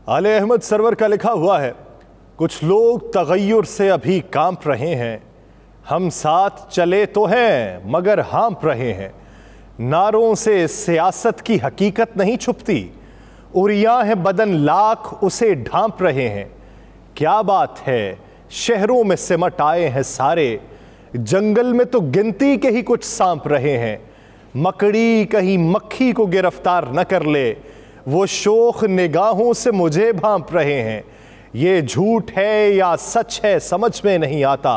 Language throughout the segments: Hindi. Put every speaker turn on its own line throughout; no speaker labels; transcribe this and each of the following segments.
आले अहमद सरवर का लिखा हुआ है, कुछ लोग तगय्युर से अभी कांप रहे हैं, हम साथ चले तो हैं मगर हाँप रहे हैं। नारों से सियासत की हकीकत नहीं छुपती, उरिया है बदन लाख उसे ढांप रहे हैं। क्या बात है शहरों में सिमट आए हैं सारे, जंगल में तो गिनती के ही कुछ सांप रहे हैं। मकड़ी कहीं मक्खी को गिरफ्तार न कर ले, वो शोख निगाहों से मुझे भांप रहे हैं। ये झूठ है या सच है समझ में नहीं आता,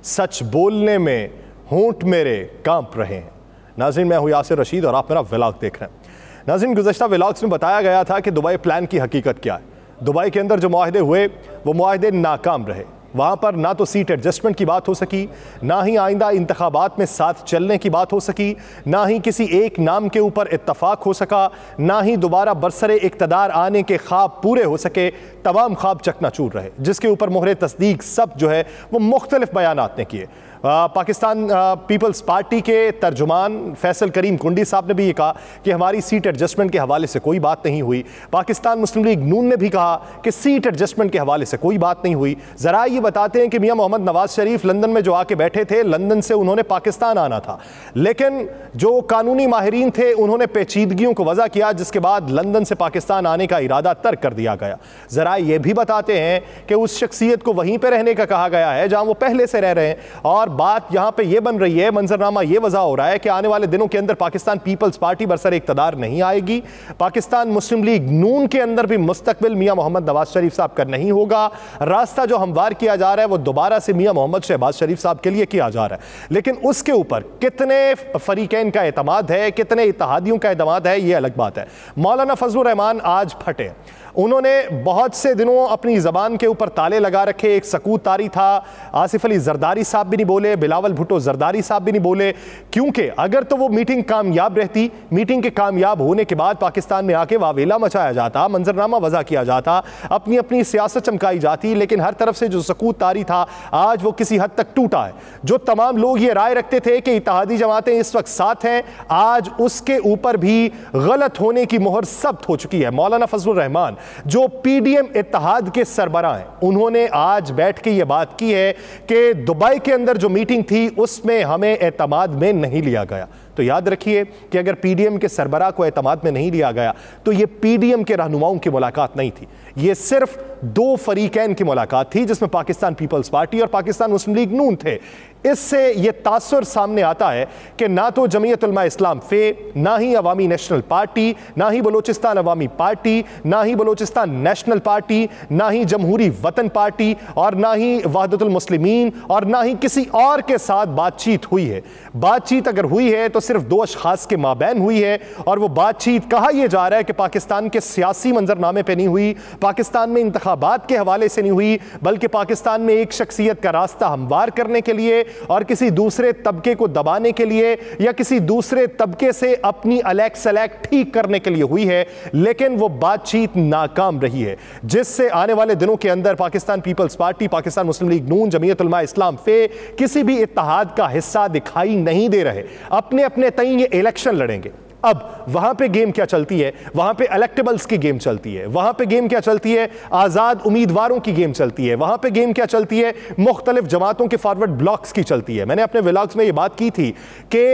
सच बोलने में होंठ मेरे कांप रहे हैं। नाज़रीन, मैं हूं यासिर रशीद और आप मेरा व्लॉग देख रहे हैं। नाज़रीन, गुज़श्ता व्लॉग्स में बताया गया था कि दुबई प्लान की हकीकत क्या है। दुबई के अंदर जो मुआहदे हुए वो मुआहदे नाकाम रहे। वहाँ पर ना तो सीट एडजस्टमेंट की बात हो सकी, ना ही आइंदा इंतखाबात में साथ चलने की बात हो सकी, ना ही किसी एक नाम के ऊपर इत्तफाक हो सका, ना ही दोबारा बरसरे इक़्तिदार आने के ख्वाब पूरे हो सके। तमाम ख्वाब चकनाचूर रहे, जिसके ऊपर मोहरे तस्दीक सब जो है वो मुख्तलिफ बयानात ने किए। पाकिस्तान पीपल्स पार्टी के तर्जुमान फैसल करीम कुंडी साहब ने भी ये कहा कि हमारी सीट एडजस्टमेंट के हवाले से कोई बात नहीं हुई। पाकिस्तान मुस्लिम लीग नून ने भी कहा कि सीट एडजस्टमेंट के हवाले से कोई बात नहीं हुई। ज़रा ये बताते हैं कि मियां मोहम्मद नवाज शरीफ लंदन में जो आके बैठे थे, लंदन से उन्होंने पाकिस्तान आना था, लेकिन जो कानूनी माहिरीन थे उन्होंने पेचीदगियों को वजह किया, जिसके बाद लंदन से पाकिस्तान आने का इरादा तर्क कर दिया गया। ज़रा ये भी बताते हैं कि उस शख्सियत को वहीं पर रहने का कहा गया है जहाँ वो पहले से रह रहे हैं। और बात यहां पे ये बन रही है, मंजरनामा ये वजह हो रहा है कि आने वाले दिनों के अंदर पाकिस्तान पीपल्स पार्टी बरसर इक़्तिदार नहीं आएगी। पाकिस्तान मुस्लिम लीग नून के अंदर भी मुस्तकबिल मियां मोहम्मद नवाज शरीफ साहब का नहीं होगा। रास्ता जो हमवार किया जा रहा है वो दोबारा से मियां मोहम्मद शहबाज शरीफ साहब के लिए किया जा रहा है, लेकिन उसके ऊपर कितने फरीकैन का एतमाद है, कितने इत्तेहादियों का एतमाद है, ये अलग बात है। मौलाना फजलुर रहमान आज फटे। उन्होंने बहुत से दिनों अपनी ज़बान के ऊपर ताले लगा रखे। एक सकूत तारी था, आसिफ अली जरदारी साहब भी नहीं बोले, बिलावल भुट्टो जरदारी साहब भी नहीं बोले, क्योंकि अगर तो वो मीटिंग कामयाब रहती, मीटिंग के कामयाब होने के बाद पाकिस्तान में आके वावेला मचाया जाता, मंजरनामा वज़ा किया जाता, अपनी अपनी सियासत चमकाई जाती, लेकिन हर तरफ से जो सकूत तारी था आज वो किसी हद तक टूटा है। जो तमाम लोग ये राय रखते थे कि इत्तेहादी जमातें इस वक्त साथ हैं, आज उसके ऊपर भी गलत होने की मोहर सख्त हो चुकी है। मौलाना फजलुर रहमान जो पीडीएम इत्तेहाद के सरबराह हैं, उन्होंने आज बैठ के ये बात की है कि दुबई के अंदर जो मीटिंग थी उसमें हमें एतमाद में नहीं लिया गया। तो याद रखिए कि अगर पीडीएम के सरबराह को एतमाद में नहीं लिया गया तो ये पीडीएम के रहनुमाओं की मुलाकात नहीं थी, ये सिर्फ दो फरीकैन की मुलाकात थी, जिसमें पाकिस्तान पीपल्स पार्टी और पाकिस्तान मुस्लिम लीग नून थे। इससे यह तासुर सामने आता है कि ना तो जमीयत उलमा इस्लाम फे, ना ही अवामी नेशनल पार्टी, ना ही बलोचिस्तान अवामी पार्टी, ना ही बलोचिस्तान नेशनल पार्टी, ना ही जमहूरी वतन पार्टी, और ना ही वहदतुल मुस्लिमीन, और ना ही किसी और के साथ बातचीत हुई है। बातचीत अगर हुई है तो सिर्फ दो अशखास के माबैन हुई है, और वो बातचीत कहा यह जा रहा है कि पाकिस्तान के सियासी मंजरनामे पे नहीं हुई, पाकिस्तान में इंतखाबात के हवाले से नहीं हुई, बल्कि पाकिस्तान में एक शख्सियत का रास्ता हमवार करने के लिए और किसी दूसरे तबके को दबाने के लिए या किसी दूसरे तबके से अपनी अलग सलैक ठीक करने के लिए हुई है। लेकिन वो बातचीत नाकाम रही है, जिससे आने वाले दिनों के अंदर पाकिस्तान पीपल्स पार्टी, पाकिस्तान मुस्लिम लीग नून, जमीयत उलमा इस्लाम फे किसी भी इत्तेहाद का हिस्सा दिखाई नहीं दे रहे। अपने अपने तय ये इलेक्शन लड़ेंगे। अब वहां पे गेम क्या चलती है? वहां पे इलेक्टेबल्स की गेम चलती है। वहां पे गेम क्या चलती है? आज़ाद उम्मीदवारों की गेम चलती है। वहां पे गेम क्या चलती है? मुख्तलिफ जमातों के फॉरवर्ड ब्लॉक्स की चलती है। मैंने अपने व्लॉग्स में ये बात की थी कि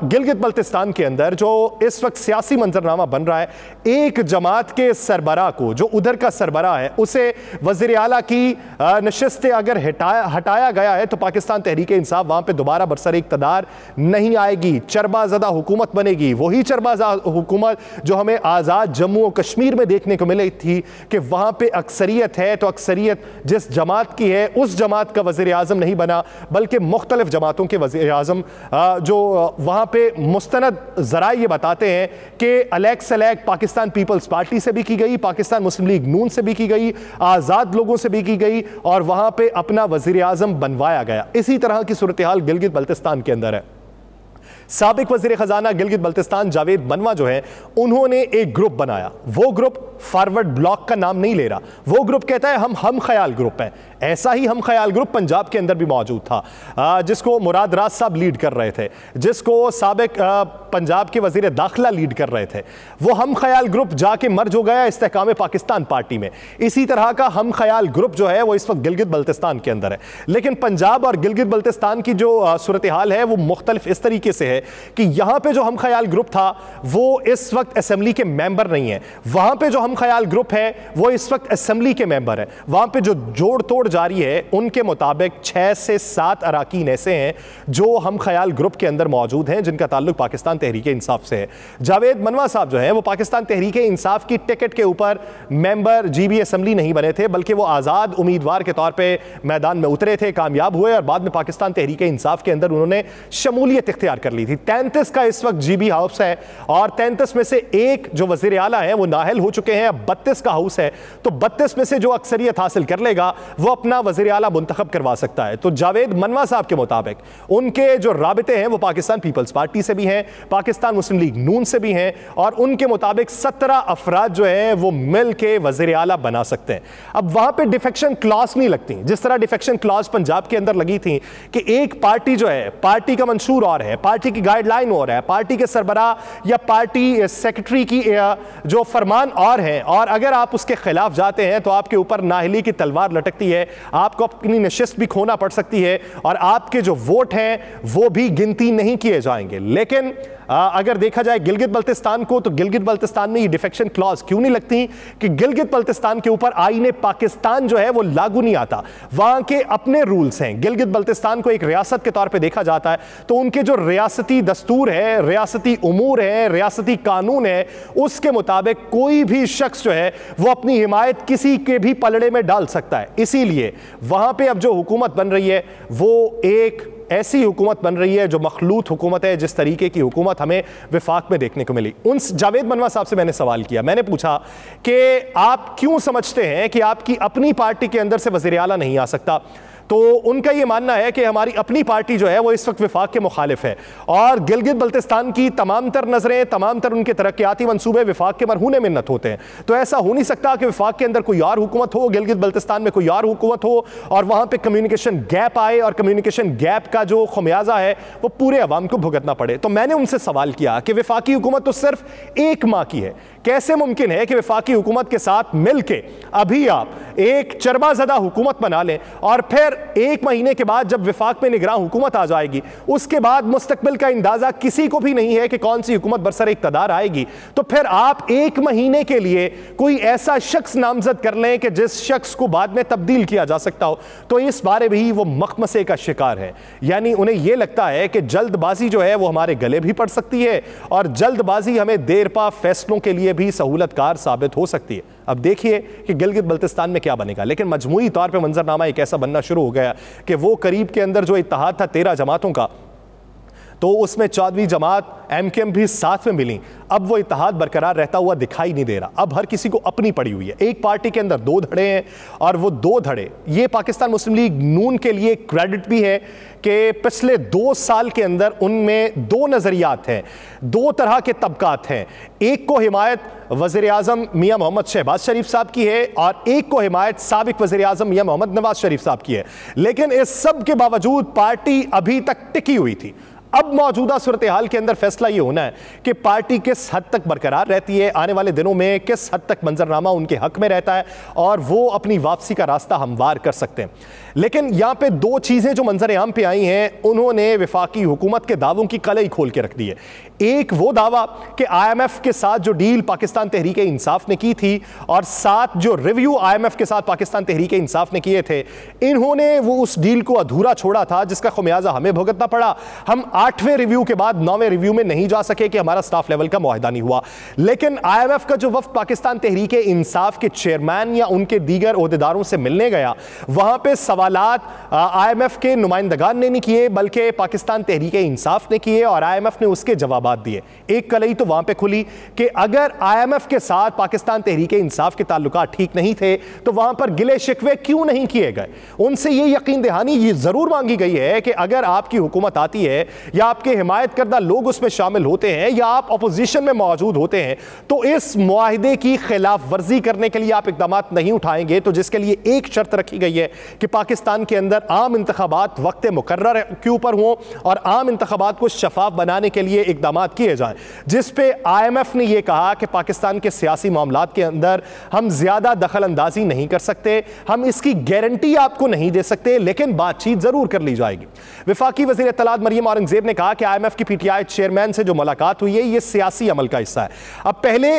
गिलगित बल्तिस्तान के अंदर जो इस वक्त सियासी मंजरनामा बन रहा है, एक जमात के सरबराह को, जो उधर का सरबराह है, उसे वज़ीर आला की नशिस्त अगर हटाया गया है तो पाकिस्तान तहरीक इंसाफ वहां पर दोबारा बरसर इक़्तिदार नहीं आएगी, चरबाज़दा हुकूमत बनेगी। वही चरबाज़ा हुकूमत जो हमें आज़ाद जम्मू और कश्मीर में देखने को मिली थी कि वहाँ पे अक्सरियत है, तो अक्सरियत जिस जमात की है उस जमात का वज़ीर आज़म नहीं बना, बल्कि मुख्तलिफ जमातों के वज़ीर आज़म जो वहाँ पे मुस्तनद ज़रा ये बताते हैं कि अलग सलैक पाकिस्तान पीपल्स पार्टी से भी की गई, पाकिस्तान मुस्लिम लीग नून से भी की गई, आज़ाद लोगों से भी की गई, और वहाँ पे अपना वज़ीर आज़म बनवाया गया। इसी तरह की सूरत हाल गिलगित बल्तिस्तान के अंदर है। साबिक वज़ीर ख़जाना गिलगित बल्तिस्तान जावेद बनवा जो है, उन्होंने एक ग्रुप बनाया। वो ग्रुप फॉरवर्ड ब्लॉक का नाम नहीं ले रहा, वो ग्रुप कहता है हम ख्याल ग्रुप हैं। ऐसा ही हम ख्याल ग्रुप पंजाब के अंदर भी मौजूद था, जिसको मुराद राज साहब लीड कर रहे थे, जिसको साबिक पंजाब के वजीर दाखिला लीड कर रहे थे, वो हम ख्याल ग्रुप जाके मर्ज हो गया इस्तेहकाम पाकिस्तान पार्टी में। इसी तरह का हम ख्याल ग्रुप जो है वो इस वक्त गिलगित बल्तिस्तान के अंदर है। लेकिन पंजाब और गिलगित बल्तिस्तान की जो सूरत हाल है वो मुख्तलिफ इस तरीके से है कि यहाँ पे जो हम ख्याल ग्रुप था वो इस वक्त असेंबली के मेंबर नहीं है, वहाँ पे जो हम ख्याल ग्रुप है वो इस वक्त असेंबली के मेंबर है। वहाँ पे जो जोड़ तोड़ जारी है उनके मुताबिक 6 से 7 अराकीन ऐसे हैं जो हम ख्याल ग्रुप के अंदर मौजूद हैं जिनका ताल्लुक पाकिस्तान तहरीक इंसाफ से है। जावेद मनवा साहब जो है वो पाकिस्तान तहरीक इंसाफ की टिकट के ऊपर मेंबर जीबी असेंबली नहीं बने थे, बल्कि वो आज़ाद उम्मीदवार के तौर पर मैदान में उतरे थे, कामयाब हुए और बाद में पाकिस्तान तहरीक इंसाफ के अंदर उन्होंने शमूलियत इख्तियार कर ली थी। 33 का इस वक्त जीबी हाउस है और 33 में से एक जो वजीर आला है वो नाहल हो चुके हैं, अब 32 का हाउस है, तो 32 में से जो अक्सरियत हासिल कर लेगा वो अपना वजीर आला मुंतखब करवा सकता है। तो जावेद मनवा साहब के मुताबिक उनके जो राबिते हैं वो पाकिस्तान पीपल्स पार्टी से भी हैं, पाकिस्तान मुस्लिम लीग नून से भी हैं और उनके मुताबिक 17 अफराद जो है वो मिल के वजीर आला बना सकते हैं। अब वहां पे डिफेक्शन क्लॉज नहीं लगती जिस तरह डिफेक्शन क्लॉज पंजाब के अंदर लगी थी कि एक पार्टी जो है, पार्टी का मंशूर और है, पार्टी की गाइडलाइन और है, पार्टी के सरबराह या पार्टी सेक्रेटरी की जो फरमान और है, और अगर आप उसके खिलाफ जाते हैं तो आपके ऊपर नाहली की तलवार लटकती है, आपको अपनी नशिस्त भी खोना पड़ सकती है और आपके जो वोट हैं वो भी गिनती नहीं किए जाएंगे। लेकिन अगर देखा जाए गिलगित बल्तिस्तान को, तो गिलगित बल्तिस्तान में ये डिफेक्शन क्लॉज क्यों नहीं लगती कि गिलगित बल्तिस्तान के ऊपर आईने पाकिस्तान जो है वो लागू नहीं आता, वहां के अपने रूल्स हैं। गिलगित बल्तिस्तान को एक रियासत के तौर पे देखा जाता है तो उनके जो रियासती दस्तूर है, रियासती उमूर है, रियासती कानून है, उसके मुताबिक कोई भी शख्स जो है वो अपनी हिमायत किसी के भी पलड़े में डाल सकता है। इसीलिए वहां पे अब जो हुकूमत बन रही है वो एक ऐसी हुकूमत बन रही है जो मखलूत हुकूमत है, जिस तरीके की हुकूमत हमें विफाक में देखने को मिली। उन जावेद मनवा साहब से मैंने सवाल किया, मैंने पूछा कि आप क्यों समझते हैं कि आपकी अपनी पार्टी के अंदर से वज़ीर आला नहीं आ सकता, तो उनका यह मानना है कि हमारी अपनी पार्टी जो है वो इस वक्त विफाक के मुखालिफ है और गिलगित बल्तिस्तान की तमाम तर नजरें, तमाम तर उनके तरक्याती मंसूबे विफाक के मरहूने मिन्नत होते हैं। तो ऐसा हो नहीं सकता कि विफाक के अंदर कोई और हुकूमत हो, गिलगित बल्तिस्तान में कोई और हुकूमत हो और वहां पे कम्युनिकेशन गैप आए और कम्युनिकेशन गैप का जो खमियाजा है वो पूरे अवाम को भुगतना पड़े। तो मैंने उनसे सवाल किया कि विफाकी हुकूमत तो सिर्फ 1 माह की है, कैसे मुमकिन है कि विफाकी हुकूमत के साथ मिलकर अभी आप एक चरबाज़दा हुकूमत बना लें और फिर 1 महीने के बाद जब विफाक में निगरान हुकूमत आ जाएगी उसके बाद मुस्तकबिल का अंदाजा किसी को भी नहीं है कि कौन सी हुकूमत बरसर इक़्तिदार आएगी, तो फिर आप 1 महीने के लिए कोई ऐसा शख्स नामजद कर लें कि जिस शख्स को बाद में तब्दील किया जा सकता हो, तो इस बारे में ही वो मखमसे का शिकार है। यानी उन्हें यह लगता है कि जल्दबाजी जो है वो हमारे गले भी पड़ सकती है और जल्दबाजी हमें देरपा फैसलों के लिए भी सहूलतकार साबित हो सकती है। अब देखिए कि गिलगित बल्तिस्तान में क्या बनेगा, लेकिन मजमूई तौर पे मंजरनामा एक ऐसा बनना शुरू हो गया कि वो करीब के अंदर जो इत्तेहाद था 13 जमातों का, तो उसमें 14वीं जमात एमकेएम भी साथ में मिली, अब वो इत्तेहाद बरकरार रहता हुआ दिखाई नहीं दे रहा। अब हर किसी को अपनी पड़ी हुई है, एक पार्टी के अंदर 2 धड़े हैं और वो 2 धड़े ये पाकिस्तान मुस्लिम लीग नून के लिए क्रेडिट भी है कि पिछले 2 साल के अंदर उनमें 2 नजरियात हैं, 2 तरह के तबकात हैं। एक को हिमायत वज़ीर आज़म मियां मोहम्मद शहबाज शरीफ साहब की है और एक को हिमायत साबिक वज़ीर आज़म मियां मोहम्मद नवाज शरीफ साहब की है, लेकिन इस सब के बावजूद पार्टी अभी तक टिकी हुई थी। अब मौजूदा सूरत हाल के अंदर फैसला यह होना है कि पार्टी किस हद तक बरकरार रहती है, आने वाले दिनों में किस हद तक मंजरनामा उनके हक में रहता है और वो अपनी वापसी का रास्ता हमवार कर सकते हैं। लेकिन यहां पे 2 चीजें जो मंजर आम पे आई हैं, उन्होंने विफाकी हुकूमत के दावों की कलई खोल के रख दी है। एक वो दावा कि IMF के साथ जो डील पाकिस्तान तहरीक इंसाफ ने की थी और 7 जो रिव्यू IMF के साथ पाकिस्तान तहरीक इंसाफ ने किए थे, इन्होंने वो उस डील को अधूरा छोड़ा था जिसका खमियाजा हमें भुगतना पड़ा। हम 8वें रिव्यू के बाद 9वें रिव्यू में नहीं जा सके कि हमारा स्टाफ लेवल का मुआहदा नहीं हुआ। लेकिन IMF का जो वफ्द पाकिस्तान तहरीक इंसाफ के चेयरमैन या उनके दीगर ओहदेदारों से मिलने गया, वहां पे सवालात IMF के नुमाइंदगान ने नहीं किए बल्कि पाकिस्तान तहरीक इंसाफ ने किए और IMF ने उसके जवाब दिए। एक कलई तो वहां पे खुली कि अगर IMF के साथ पाकिस्तान तहरीक इंसाफ के ताल्लुकात ठीक नहीं थे तो वहां पर गिले शिकवे क्यों नहीं किए गए। उनसे यह यकीन दहानी ये जरूर मांगी गई है कि अगर आपकी हुकूमत आती है या आपके हिमायत करदा लोग उसमें शामिल होते हैं या आप अपोजिशन में मौजूद होते हैं, तो इस मुआहिदे की खिलाफ वर्जी करने के लिए आप इकदाम नहीं उठाएंगे, तो जिसके लिए एक शर्त रखी गई है कि पाकिस्तान के अंदर आम इंतखाबात वक्त मुकर्रर के ऊपर हों और आम इंतखाबात को शफाफ बनाने के लिए इकदाम किए जाएं, जिस पे IMF ने यह कहा कि पाकिस्तान के सियासी मामलात के अंदर हम ज्यादा दखल अंदाजी नहीं कर सकते, हम इसकी गारंटी आपको नहीं दे सकते, लेकिन बातचीत जरूर कर ली जाएगी। वफाकी वज़ीर इत्तलात मरियम औरंगज़ेब ने कहा कि IMF की PTI चेयरमैन से जो मुलाकात हुई है यह सियासी अमल का हिस्सा है। अब पहले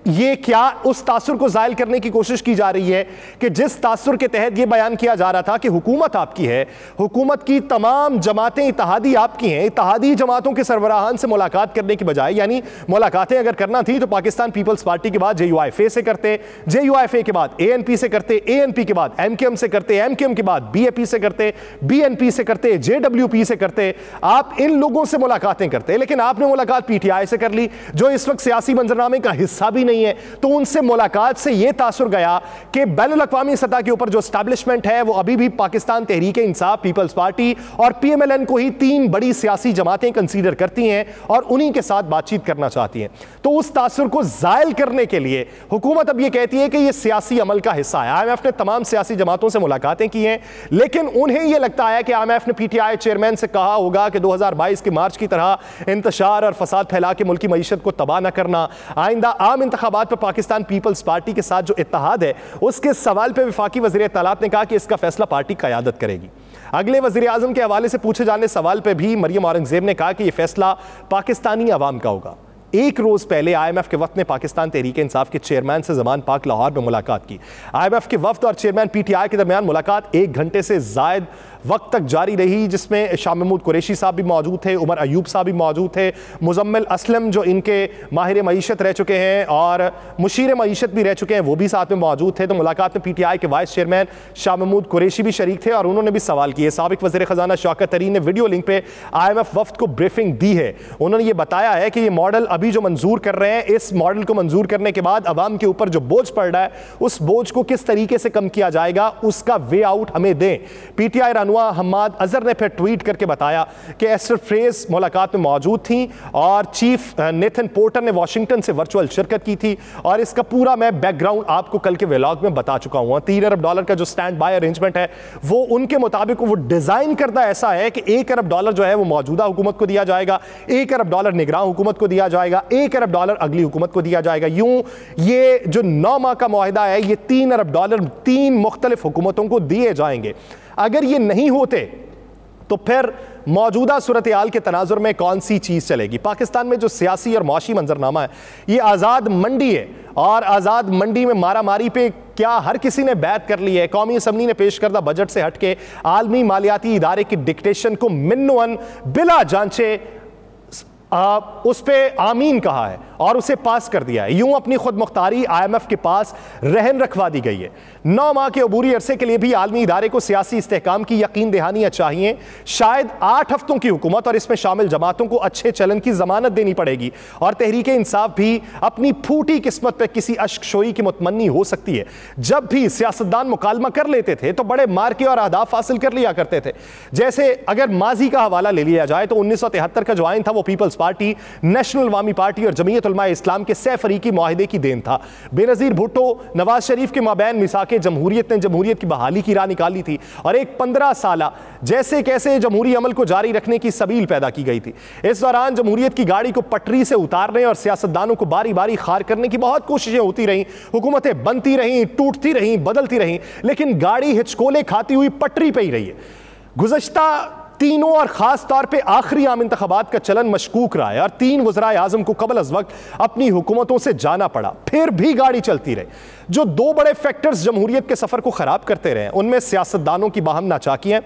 ये क्या उस तासुर को जायल करने की कोशिश की जा रही है कि जिस तासुर के तहत यह बयान किया जा रहा था कि हुकूमत आपकी है, हुकूमत की तमाम जमातें इत्तहादी आपकी हैं, इत्तहादी जमातों के सरबराहान से मुलाकात करने की बजाय, यानी मुलाकातें अगर करना थी तो पाकिस्तान पीपल्स पार्टी के बाद JUIFA से करते, JUIFA के बाद ANP से करते, ANP के बाद MKM से करते, MKM के बाद BAP से करते, BNP से करते, JWP से करते, आप इन लोगों से मुलाकातें करते, लेकिन आपने मुलाकात PTI से कर ली जो इस वक्त सियासी मंजरनामे का हिस्सा भी नहीं है। तो उनसे मुलाकात से यह तासुर गया कि बैनुल अक़वामी सतह के ऊपर जो एस्टैब्लिशमेंट है वो अभी भी पाकिस्तान तहरीक इंसाफ, पीपल्स पार्टी और PMLN को ही तीन बड़ी सियासी जमातें कंसीडर करती हैं और उन्हीं के साथ बातचीत करना चाहती हैं। तो उस तासुर को जायल करने के लिए हुकूमत अब यह कहती है कि यह सियासी अमल का हिस्सा है। IMF ने तमाम सियासी जमातों से मुलाकातें की हैं, लेकिन उन्हें यह लगता है कि IMF ने PTI चेयरमैन से कहा होगा कि 2022 के मार्च की तरह इंतशार और फसाद फैला के मुल्की मईशत को तबाह न करना, आइंदा आम इंतखाबात पर पाकिस्तान पीपल्स पार्टी के साथ जो इत्तेहाद है उसके सवाल पर वफाकी वज़ीर इत्तलात ने कहा कि इसका फैसला पार्टी क़यादत करेगी। अगले वज़ीर आज़म के हवाले से पूछे जाने सवाल पर भी मरियम औरंगज़ेब ने कहा कि यह फैसला पाकिस्तानी अवाम का होगा। एक रोज पहले IMF के वफ्द ने पाकिस्तान तहरीक इंसाफ के चेयरमैन से ज़मान पाक लाहौर में मुलाकात की। IMF के वफ्द और चेयरमैन PTI के दरमियान मुलाकात 1 घंटे से ज़ायद वक्त तक जारी रही, जिसमें शाह महमूद कुरैशी साहब भी मौजूद थे, उमर अयूब साहब भी मौजूद थे, मुजम्मिल असलम जो इनके माहिर मईशत रह चुके हैं और मुशीर मईशत भी रह चुके हैं वो भी साथ में मौजूद थे। तो मुलाकात में PTI के वाइस चेयरमैन शाह महमूद कुरैशी भी शरीक थे और उन्होंने भी सवाल किए। साबिक वज़ीर ख़जाना शौकत तरीन ने वीडियो लिंक पे IMF वफ्द को ब्रीफिंग दी है। उन्होंने ये बताया है कि ये मॉडल अभी जो मंजूर कर रहे हैं, इस मॉडल को मंजूर करने के बाद अवाम के ऊपर जो बोझ पड़ रहा है उस बोझ को किस तरीके से कम किया जाएगा उसका वे आउट हमें दें। PTI रहनुमा हम्माद अजहर ने फिर ट्वीट करके बताया कि एस्टर फ्रेज मुलाकात में मौजूद थी और चीफ नेथन पोर्टर ने वाशिंगटन से वर्चुअल शिरकत की थी और इसका पूरा मैं बैकग्राउंड आपको कल के व्लॉग में बता चुका हूं। $3 अरब का जो स्टैंड बाय अरेंजमेंट है वो उनके मुताबिक वो डिजाइन करता ऐसा है कि $1 अरब जो है वो मौजूदा हुकूमत को दिया जाएगा, $1 अरब निगरान हुकूमत को दिया जाएगा, $1 अरब अगली हुकूमत को दिया जाएगा। यूं ये जो 9 माह का मुआहिदा है ये $3 अरब 3 मुख्तलिफ हुकूमतों को दिए जाएंगे। अगर ये नहीं होते तो फिर मौजूदा सूरत हाल के तनाजुर में कौन सी चीज़ चलेगी? पाकिस्तान में जो सियासी और माशी मंजरनामा है ये आज़ाद मंडी है और आज़ाद मंडी में मारा मारी पे क्या हर किसी ने बैत कर ली है? कौमी असम्बली ने पेश करदा बजट से हटके आलमी मालियाती इदारे की डिक्टेशन को मिन्नुअन बिला जांचे उस पे आमीन कहा है और उसे पास कर दिया है। यूं अपनी खुद मुख्तारी IMF के पास रहन रखवा दी गई है। 9 माह के अबूरी अरसे के लिए भी आलमी इदारे को सियासी इस्तेहकाम की यकीन दहानियां चाहिए। शायद 8 हफ्तों की हुकूमत और इसमें शामिल जमातों को अच्छे चलन की जमानत देनी पड़ेगी और तहरीक इंसाफ भी अपनी फूटी किस्मत पर किसी अश्कशोई की मुतमन्नी हो सकती है। जब भी सियासतदान मुकालमा कर लेते थे तो बड़े मार्के और अहदाफ हासिल कर लिया करते थे। जैसे अगर माजी का हवाला ले लिया जाए तो 1973 का जो आइन था वो पीपल्स पार्टी, नेशनल अवामी पार्टी और जमीयत उलमा इस्लाम के सह फरीकी मुआहिदे की देन था। बेनज़ीर भुट्टो, नवाज शरीफ के माबैन मिसाके जमहूरियत ने जमहूरियत की बहाली की राह निकाली थी और एक 15 साला जैसे कैसे जमहूरी अमल को जारी रखने की सबील पैदा की गई थी। इस दौरान जमहूरियत की गाड़ी को पटरी से उतारने और सियासतदानों को बारी बारी खार करने की बहुत कोशिशें होती रहीं, हुकूमतें बनती रहीं, टूटती रहीं, बदलती रहीं, लेकिन गाड़ी हिचकोले खाती हुई पटरी पर ही रही है। गुज़श्ता तीनों और खास तौर पे आखिरी आम इंतखाबात का चलन मशकूक रहा है और 3 वज़राए आज़म को कबल अज़ वक्त अपनी हुकूमतों से जाना पड़ा, फिर भी गाड़ी चलती रही। जो 2 बड़े फैक्टर्स जमहूरियत के सफ़र को ख़राब करते रहे उनमें सियासतदानों की बाहम नाचाकियाँ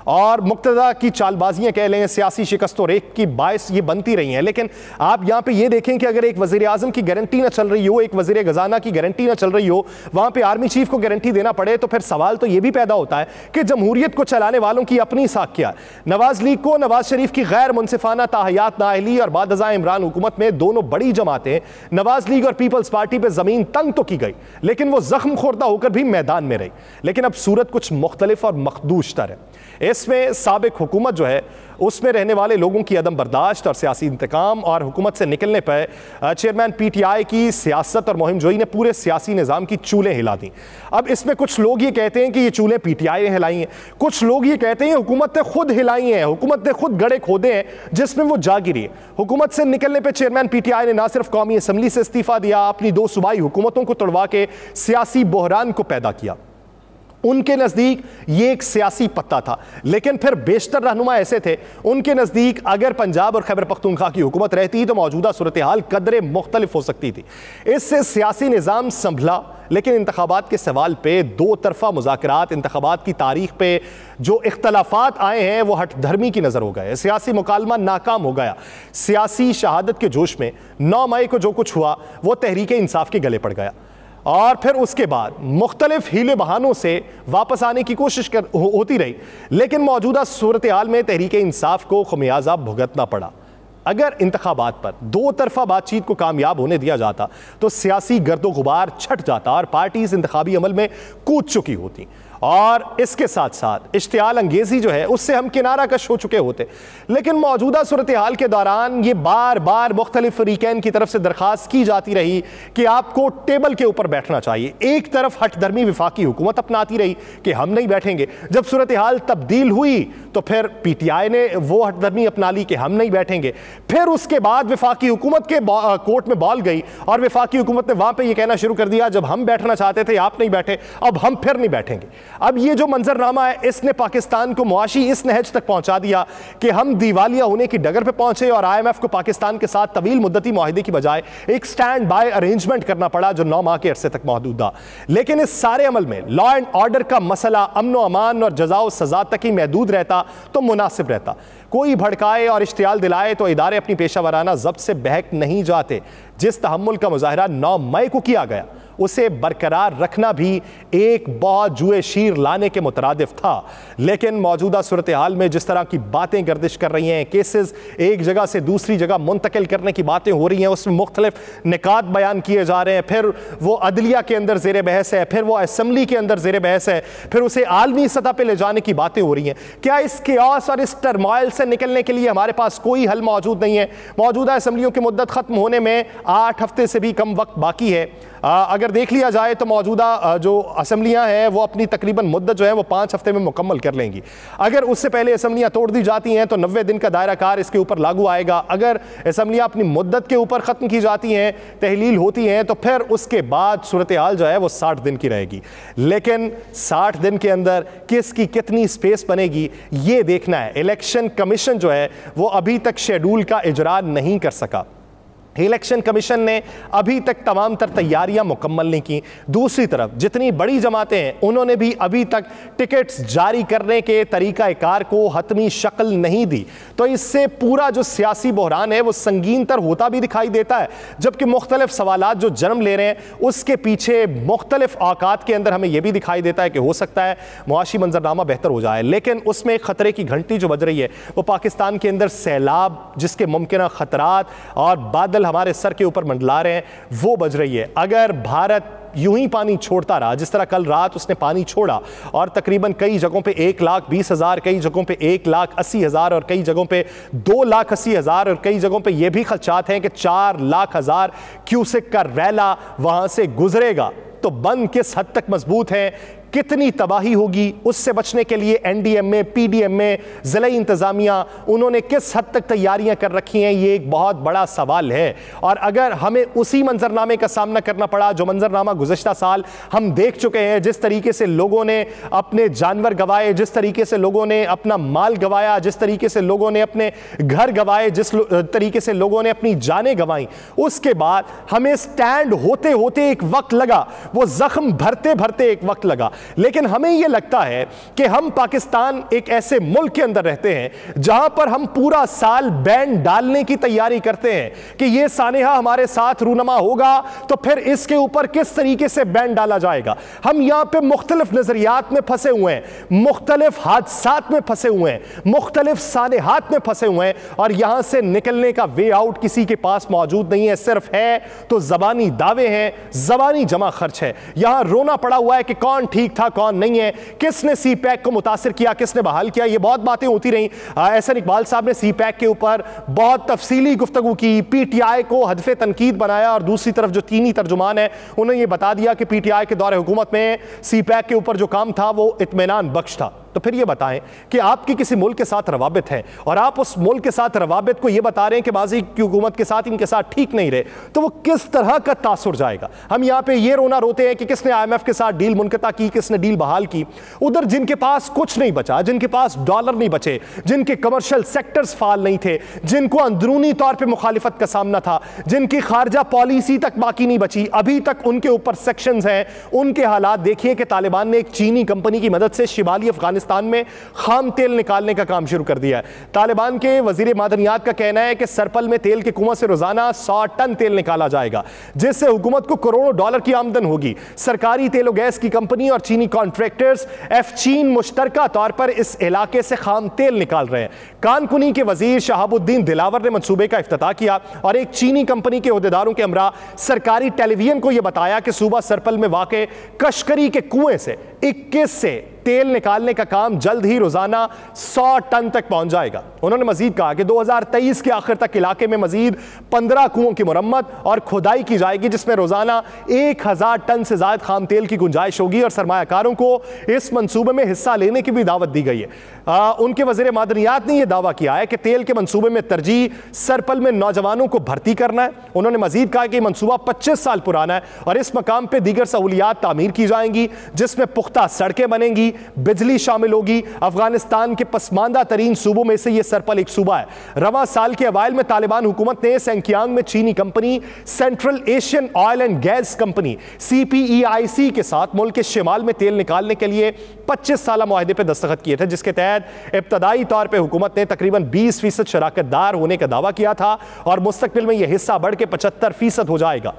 और मुक्तदा की चालबाजियां कह लें, सियासी शिकस्त और रेख की बायस ये बनती रही हैं। लेकिन आप यहाँ पे ये देखें कि अगर एक वज़ीर आज़म की गारंटी ना चल रही हो, एक वज़ीर ख़ज़ाना की गारंटी ना चल रही हो, वहाँ पे आर्मी चीफ को गारंटी देना पड़े, तो फिर सवाल तो ये भी पैदा होता है कि जमहूरियत को चलाने वालों की अपनी साख क्या। नवाज लीग को नवाज शरीफ की गैर मुनसिफाना ताहयात नाअहली और बादज़ा इमरान हुकूमत में दोनों बड़ी जमातें नवाज लीग और पीपल्स पार्टी पर ज़मीन तंग तो की गई लेकिन वो जख्म खोरदा होकर भी मैदान में रही। लेकिन अब सूरत कुछ मुख्तलिफ और मखदूश तर है। इसमें साबिक हुकूमत जो है उसमें रहने वाले लोगों की अदम बर्दाश्त और सियासी इंतकाम और हुकूमत से निकलने पर चेयरमैन पीटीआई की सियासत और मुहिम जोई ने पूरे सियासी निज़ाम की चूलें हिला दी। अब इसमें कुछ लोग ये कहते हैं कि ये चूलें पीटीआई ने हिलाई हैं, कुछ लोग ये कहते हैं हुकूमत ने खुद हिलाई हैं, हुकूमत ने खुद गड़े खोदे हैं जिसमें वो जा गिरी है। हुकूमत से निकलने पर चेयरमैन पीटीआई ने ना सिर्फ कौमी असम्बली से इस्तीफा दिया, अपनी 2 सूबाई हुकूमतों को तोड़वा के सियासी बहरान को पैदा किया। उनके नज़दीक ये एक सियासी पत्ता था, लेकिन फिर बेशतर रहनुमा ऐसे थे, उनके नज़दीक अगर पंजाब और खैबर पख्तूनख्वा की हुकूमत रहती तो मौजूदा सूरत हाल कदरे मुख्तलिफ हो सकती थी। इससे सियासी निज़ाम संभला, लेकिन इंतखाबात के सवाल पे 2 तरफा मुज़ाकरात, इंतखाबात की तारीख पे जो इख्तलाफात आए हैं वो हट धर्मी की नज़र हो गए। सियासी मुकालमा नाकाम हो गया। सियासी शहादत के जोश में 9 मई को जो कुछ हुआ वो तहरीक इंसाफ के गले पड़ गया और फिर उसके बाद मुख्तलिफ हीले बहानों से वापस आने की कोशिश होती रही, लेकिन मौजूदा सूरत हाल में तहरीक इंसाफ को खमियाजा भुगतना पड़ा। अगर इंतखाबात पर 2 तरफा बातचीत को कामयाब होने दिया जाता तो सियासी गर्दो गुबार छट जाता और पार्टी इस इंतखाबी अमल में कूद चुकी होती और इसके साथ साथ इश्तियाल अंगेजी जो है उससे हम किनारा कश हो चुके होते। लेकिन मौजूदा सूरत हाल के दौरान ये बार बार मुख्तलिफ फरीकैन की तरफ से दरख्वास्त की जाती रही कि आपको टेबल के ऊपर बैठना चाहिए। एक तरफ हटधर्मी विफाकी हुकूमत अपनाती रही कि हम नहीं बैठेंगे, जब सूरत हाल तब्दील हुई तो फिर पीटीआई ने वो हटधर्मी अपना ली कि हम नहीं बैठेंगे। फिर उसके बाद विफाकी हुकूमत के कोर्ट में बॉल गई और विफाकी हुकूमत ने वहां पर यह कहना शुरू कर दिया जब हम बैठना चाहते थे आप नहीं बैठे, अब हम फिर नहीं बैठेंगे। अब ये जो मंजरनामा है इसने पाकिस्तान को मुआशी इस नहज तक पहुंचा दिया कि हम दिवालिया होने की डगर पे पहुंचे और IMF को पाकिस्तान के साथ तवील मुद्दती मुआहिदे की बजाय एक स्टैंड बाय अरेंजमेंट करना पड़ा जो 9 माह के अरसे तक महदूद था। लेकिन इस सारे अमल में लॉ एंड ऑर्डर का मसला अमन व अमान और जजा व सजा तक ही महदूद रहता तो मुनासिब रहता। कोई भड़काए और इश्तियाल दिलाए तो इदारे अपनी पेशा वराना जब्त से बहक नहीं जाते। जिस तहम्मुल का मुजाहरा 9 मई को किया गया उसे बरकरार रखना भी एक बहुत जुए शीर लाने के मुतरादिफ था। लेकिन मौजूदा सूरत हाल में जिस तरह की बातें गर्दिश कर रही हैं, केसेस एक जगह से दूसरी जगह मुंतकिल करने की बातें हो रही हैं, उसमें मुख्तलिफ निकात बयान किए जा रहे हैं, फिर वो अदलिया के अंदर ज़ेर बहस है, फिर वो असम्बली के अंदर ज़ेर बहस है, फिर उसे आलमी सतह पर ले जाने की बातें हो रही हैं। क्या इस केओस और इस टर्मोइल से निकलने के लिए हमारे पास कोई हल मौजूद नहीं है? मौजूदा असम्बलियों की मुद्दत ख़त्म होने में 8 हफ्ते से भी कम वक्त बाकी है। अगर देख लिया जाए तो मौजूदा जो असम्बलियां हैं वो अपनी तकरीबन मुद्दत जो है वो 5 हफ्ते में मुकम्मल कर लेंगी। अगर उससे पहले असम्बलियां तोड़ दी जाती हैं तो 90 दिन का दायरा कार इसके ऊपर लागू आएगा। अगर असम्बलियां अपनी मुद्दत के ऊपर ख़त्म की जाती हैं, तहलील होती हैं, तो फिर उसके बाद सूरत हाल जो है वो 60 दिन की रहेगी। लेकिन 60 दिन के अंदर किसकी कितनी स्पेस बनेगी ये देखना है। इलेक्शन कमीशन जो है वो अभी तक शेड्यूल का इजरा नहीं कर सका। इलेक्शन कमीशन ने अभी तक तमाम तर तैयारियां मुकम्मल नहीं की। दूसरी तरफ जितनी बड़ी जमातें हैं उन्होंने भी अभी तक टिकट्स जारी करने के तरीक़ाकार को हतमी शक्ल नहीं दी। तो इससे पूरा जो सियासी बहरान है वो संगीन तर होता भी दिखाई देता है। जबकि मुख्तलिफ सवालात जो जन्म ले रहे हैं उसके पीछे मुख्तलिफ औकात के अंदर हमें यह भी दिखाई देता है कि हो सकता है मुआशी मंजरनामा बेहतर हो जाए। लेकिन उसमें खतरे की घंटी जो बज रही है वो पाकिस्तान के अंदर सैलाब जिसके मुमकिन खतरात और बादल हमारे सर के ऊपर मंडला रहे हैं वो बज रही है। अगर भारत यूं ही पानी छोड़ता रहा जिस तरह कल रात उसने पानी छोड़ा और तकरीबन कई जगहों पे 1,20,000, कई जगहों पे 1,80,000 और कई जगहों पे 2,80,000 और कई जगहों पे ये भी खदशात हैं कि 4,00,000 क्यूसेक का रैला वहां से गुजरेगा, तो बंद किस हद तक मजबूत है, कितनी तबाही होगी, उससे बचने के लिए NDMA, PDMA, ज़िला इंतज़ामिया उन्होंने किस हद तक तैयारियां कर रखी हैं, ये एक बहुत बड़ा सवाल है। और अगर हमें उसी मंजरनामे का सामना करना पड़ा जो मंजरनामा गुज़श्ता साल हम देख चुके हैं, जिस तरीके से लोगों ने अपने जानवर गंवाए, जिस तरीके से लोगों ने अपना माल गंवाया, जिस तरीके से लोगों ने अपने घर गंवाए, जिस तरीके से लोगों ने अपनी जानें गंवाई, उसके बाद हमें स्टैंड होते होते एक वक्त लगा, वो जख्म भरते भरते एक वक्त लगा। लेकिन हमें यह लगता है कि हम पाकिस्तान एक ऐसे मुल्क के अंदर रहते हैं जहां पर हम पूरा साल बैन डालने की तैयारी करते हैं कि यह सानेहा हमारे साथ रूनमा होगा तो फिर इसके ऊपर किस तरीके से बैन डाला जाएगा। हम यहां पे मुख्तलिफ नजरियात में फंसे हुए हैं, मुख्तलिफ हादसात में फंसे हुए हैं, मुख्तलिफ सानेहात में फंसे हुए हैं और यहां से निकलने का वे आउट किसी के पास मौजूद नहीं है। सिर्फ है तो जबानी दावे हैं, जबानी जमा खर्च है। यहां रोना पड़ा हुआ है कि कौन ठीक ठीक था, कौन नहीं है, किसने सीपैक को मुतासिर किया, किसने बहाल किया, ये बहुत बातें होती रही। एहसन इकबाल साहब ने सीपैक के ऊपर बहुत तफसीली गुफ्तगू की, पीटीआई को हदफे तनकीद बनाया, और दूसरी तरफ जो चीनी तर्जुमान है उन्होंने ये बता दिया कि पीटीआई के दौरे हुकूमत में सीपैक के ऊपर जो काम था वो इत्मीनान बख्श था। तो फिर ये बताएं कि आपकी किसी मुल्क के साथ रवाबित है और आप उस मुल्क के साथ रवाबित को ये बता रहे हैं कि माजी की हुकूमत के साथ इनके साथ ठीक नहीं रहे, तो वो किस तरह का तासुर जाएगा। हम यहाँ पे ये रोना रोते हैं कि किसने IMF के साथ डील मुनक़ता की, किसने डील बहाल की। उधर जिनके पास कुछ नहीं बचा, जिनके पास डॉलर नहीं बचे, जिनके कमर्शियल सेक्टर्स फाल नहीं थे, जिनको अंदरूनी तौर पर मुखालिफत का सामना था, जिनकी खारजा पॉलिसी तक बाकी नहीं बची, अभी तक उनके ऊपर सेक्शंस हैं, उनके हालात देखिए कि तालिबान ने एक चीनी कंपनी की मदद से शिमाली अफगानिस्तान में खाम तेल निकालने का काम शुरू कर दिया है। तालिबान के वजीर मादनियात का कहना है कि सरपल में तेल के कुआं से रोजाना 100 टन तेल निकाला जाएगा, जिससे हुकूमत को करोड़ों डॉलर की आमदन होगी। सरकारी तेल और गैस की कंपनी और चीनी कॉन्ट्रैक्टर्स चीन मुश्तरका तौर पर इस इलाके से खाम तेल निकाल रहे हैं। कानकुनी के वजीर शहाबुद्दीन दिलावर ने मंसूबे का इफ्तिताह किया और एक चीनी कंपनी के ओहदेदारों के हमरा सरकारी टेलीविजन को यह बताया कि सूबा सरपल में वाक़े कशकरी के कुएं से 21 से तेल निकालने का काम जल्द ही रोजाना 100 टन तक पहुंच जाएगा। उन्होंने मजीद कहा कि 2023 के आखिर तक इलाके में मजीद 15 कुओं की मुरम्मत और खुदाई की जाएगी, जिसमें रोजाना 1000 टन से ज्यादा खाम तेल की गुंजाइश होगी और सरमायाकारों को इस मंसूबे में हिस्सा लेने की भी दावत दी गई है। उनके वजीर मादनियात ने यह दावा किया है कि तेल के मंसूबे में तरजीह सरपल में नौजवानों को भर्ती करना है। उन्होंने मजीद कहा कि मंसूबा 25 साल पुराना है और इस मकाम पर दीगर सहूलियात तामीर की जाएंगी, जिसमें पुख्ता सड़कें बनेंगी, बिजली शामिल होगी। अफगानिस्तान के पसमानदा तरीन सूबों में से यह सरपल एक सूबा है। रवा साल के अवाइल में तालिबान हुकूमत ने सेंकियांग में चीनी company central Asian oil and gas company CPEIC के साथ मुल्क के शिमाल में तेल निकालने के लिए 25 साल मुआहदे पर दस्तखत किए थे, जिसके तहत इब्तदाई तौर पर हुकूमत ने तकरीबन 20% शराकतदार होने का दावा किया था और मुस्तकबिल में यह हिस्सा बढ़ के 75% हो जाएगा।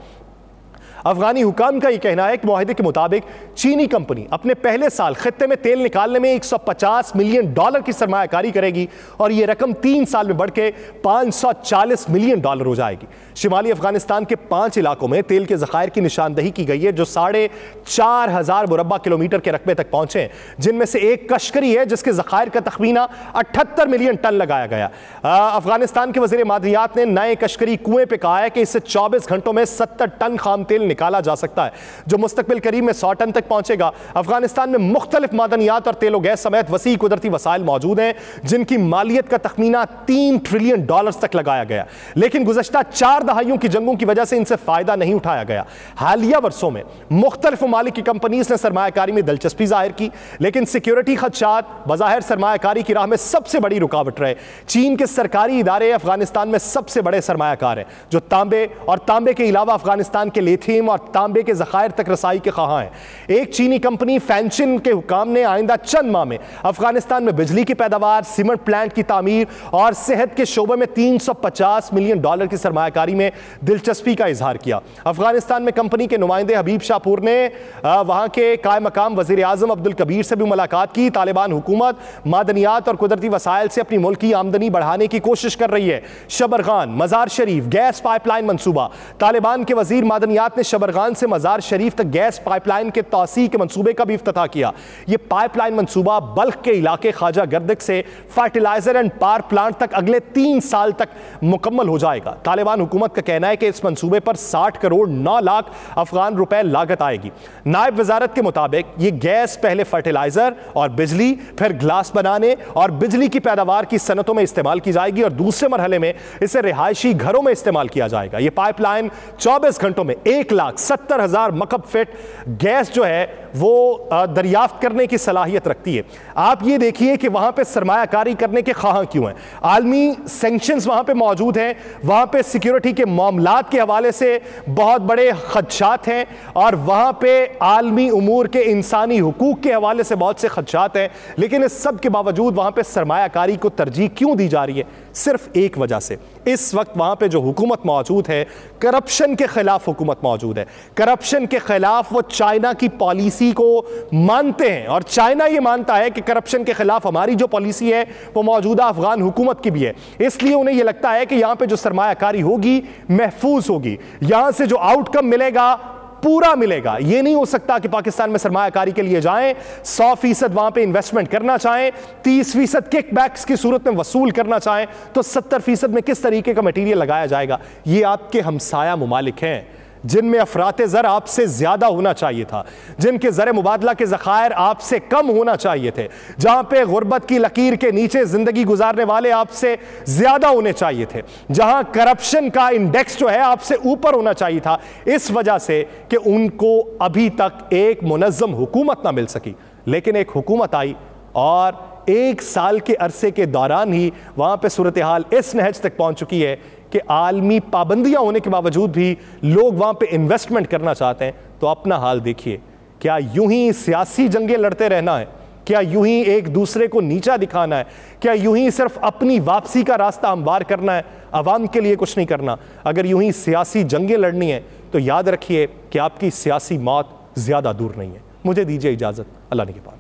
अफगानी हुकाम का यह कहना है कि मुआहदे के मुताबिक चीनी कंपनी अपने पहले साल खित्ते में तेल निकालने में $150 मिलियन की सरमायाकारी करेगी और यह रकम 3 साल में बढ़ के $540 मिलियन हो जाएगी। शिमाली अफगानिस्तान के 5 इलाकों में तेल के ज़खायर की निशानदही की गई है, जो 4,500 मुरब्बा किलोमीटर के रकबे तक पहुंचे, जिनमें से एक कशकरी है जिसके ज़खायर का तखमीना 78 मिलियन टन लगाया गया। अफगानिस्तान के वज़ीर मादनियात ने नए कशकरी कुएं पर कहा है कि इससे 24 घंटों में 70 टन खाम तेल निकाला जा सकता है, जो मुस्तकबिल करीब में 100 टन तक पहुंचेगा। अफगानिस्तान में मुख्तलिफ मादनियात और तेल और गैस समेत वसी कुदरती वसाइल मौजूद हैं, जिनकी मालियत का तखमीना $3 ट्रिलियन तक लगाया गया, लेकिन गुज़श्ता 4 दहाइयों की जंगों की वजह से इनसे फायदा नहीं उठाया गया। हालिया वर्षों में मुख्तलिफ ममालिक की कंपनीज ने सरमायाकारी में दिलचस्पी जाहिर की, लेकिन सिक्योरिटी खदशात बज़ाहिर सरमायाकारी की राह में सबसे बड़ी रुकावट रहे। चीन के सरकारी इदारे अफगानिस्तान में सबसे बड़े सरमायाकार हैं, जो तांबे और तांबे के अलावा अफगानिस्तान के लिथियम और तांबे के ज़खायर तक रसाई के ख़्वाहां हैं। एक चीनी कंपनी फैंशिन के हुकाम ने आइंदा चंद माह में अफगानिस्तान में बिजली की पैदावार, सीमेंट प्लांट की तामीर और सेहत के शोबे में $350 मिलियन की सरमायाकारी में दिलचस्पी का इजहार किया। अफगानिस्तान में कंपनी के नुमाइंदे हबीब शाहपुर ने वहां के कायम मकाम वजीर आजम अब्दुल कबीर से भी मुलाकात की। तालिबान हुकूमत मादनियात और कुदरती वसाइल से अपनी मुल्क की आमदनी बढ़ाने की कोशिश कर रही है। शबरगान मजार शरीफ गैस पाइपलाइन मंसूबा। तालिबान के वजीर मादनियात ने शबरगान से मजार शरीफ तक गैस पाइपलाइन के तौसी के मंसूबे का भी इफ्तिताह किया। यह पाइपलाइन मंसूबा बल्ख के इलाके ख्वाजा गर्दक से फर्टिलाइजर एंड पावर प्लांट तक अगले 3 साल तक मुकम्मल हो जाएगा। तालिबान हुकूमत का कहना है कि इस मंसूबे पर 60 करोड़ 9 लाख अफगान रुपए लागत आएगी। नायब वजारत के मुताबिक यह गैस पहले फर्टिलाइजर और बिजली, फिर ग्लास बनाने और बिजली की पैदावार की सनतों में इस्तेमाल की जाएगी और दूसरे मरहले में इसे रिहायशी घरों में इस्तेमाल किया जाएगा। यह पाइपलाइन 24 घंटों में 1,70,000 मकब फिट गैस जो है वो दरियाफ्त करने की सलाहियत रखती है। आप ये देखिए कि वहां पे सरमायाकारी करने के ख्वाहां क्यों हैं। आलमी सैंक्शंस वहां पे मौजूद हैं, वहां पे सिक्योरिटी के मामलात के हवाले से बहुत बड़े खदशात हैं और वहां पे आलमी उमूर के इंसानी हुकूक के हवाले से बहुत से खदशात हैं, लेकिन इस सब के बावजूद वहां पे सरमायाकारी को तरजीह क्यों दी जा रही है? सिर्फ एक वजह से, इस वक्त वहां पे जो हुकूमत मौजूद है, करप्शन के खिलाफ हुकूमत मौजूद है। करप्शन के खिलाफ वो चाइना की पॉलिसी को मानते हैं और चाइना ये मानता है कि करप्शन के खिलाफ हमारी जो पॉलिसी है वो मौजूदा अफगान हुकूमत की भी है। इसलिए उन्हें यह लगता है कि यहां पे जो सरमायाकारी होगी महफूज होगी, यहां से जो आउटकम मिलेगा पूरा मिलेगा। यह नहीं हो सकता कि पाकिस्तान में सरमायाकारी के लिए जाएं, 100% वहां पे इन्वेस्टमेंट करना चाहें, 30% किकबैक्स की सूरत में वसूल करना चाहें, तो 70% में किस तरीके का मटीरियल लगाया जाएगा। ये आपके हमसाया मुमालिक हैं जिनमें अफराते ज़र आपसे ज़्यादा होना चाहिए था, जिनके ज़र मुबादला के ज़खायर आपसे कम होना चाहिए थे, जहाँ पे गुर्बत की लकीर के नीचे ज़िंदगी गुजारने वाले आपसे ज़्यादा होने चाहिए थे, जहाँ करप्शन का इंडेक्स जो है आपसे ऊपर होना चाहिए था, इस वजह से कि उनको अभी तक एक मुनज़्ज़म हुकूमत ना मिल सकी। लेकिन एक हुकूमत आई और 1 साल के अरसे के दौरान ही वहाँ पे सूरत हाल इस नहज तक पहुँच चुकी है कि आलमी पाबंदियां होने के बावजूद भी लोग वहां पे इन्वेस्टमेंट करना चाहते हैं। तो अपना हाल देखिए, क्या यूं ही सियासी जंगें लड़ते रहना है? क्या यूं ही एक दूसरे को नीचा दिखाना है? क्या यूं ही सिर्फ अपनी वापसी का रास्ता हमवार करना है, आवाम के लिए कुछ नहीं करना? अगर यूं ही सियासी जंगें लड़नी है तो याद रखिए कि आपकी सियासी मौत ज्यादा दूर नहीं है। मुझे दीजिए इजाजत, अल्लाह ने के पास।